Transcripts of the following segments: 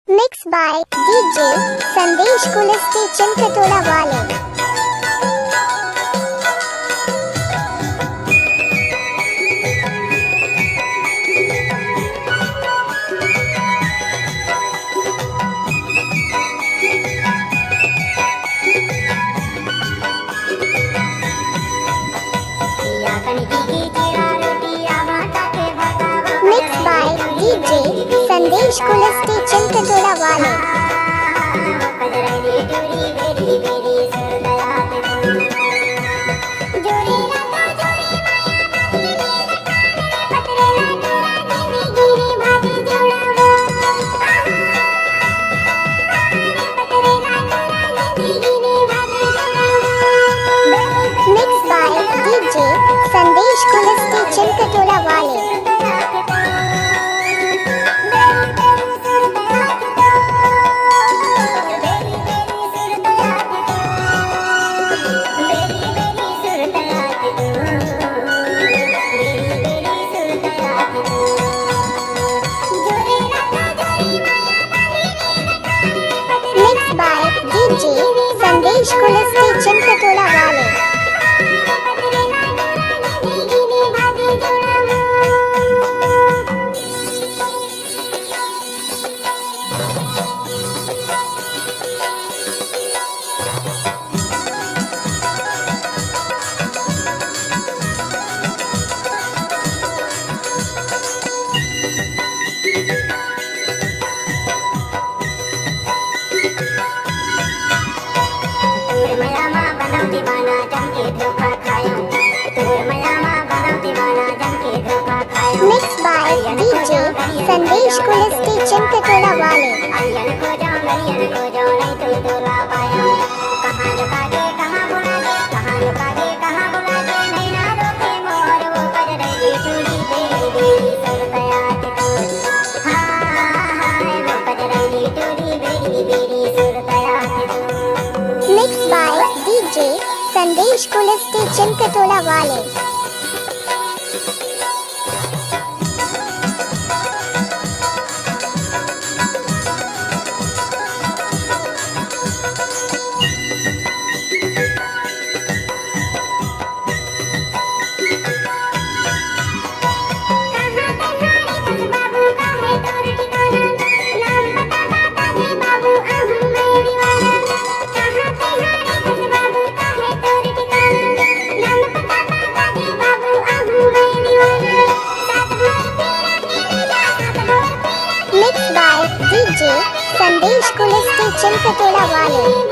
Mixed by DJ Sandesh Kulisti Chinkatola Wale. Mixed by DJ Sandesh Kulisti Chinkatola Wale. Mixed by DJ Sandesh Kulisti Chinkatola Wale. Mixed by DJ Sandesh Kulisti Chinkatola Wale. Mixed by DJ Sandesh Kulisti Chinkatola Wale. Mixed by DJ Sandesh Kulisti Chinkatola Wale. Mixed by DJ Sandesh Kulisti Chinkatola Wale.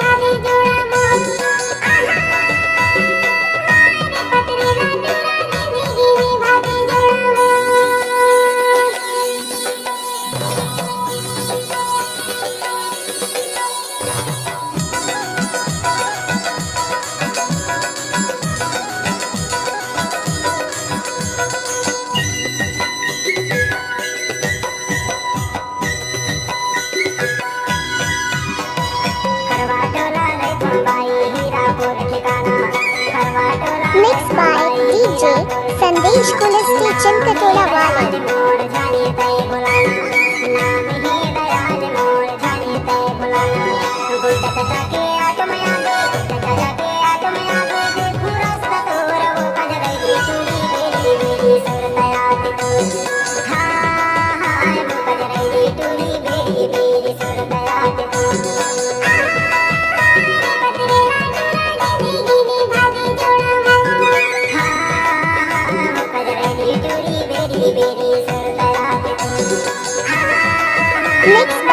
Mixed by DJ Sandesh Kulisti Chinkatola Wale. Mixed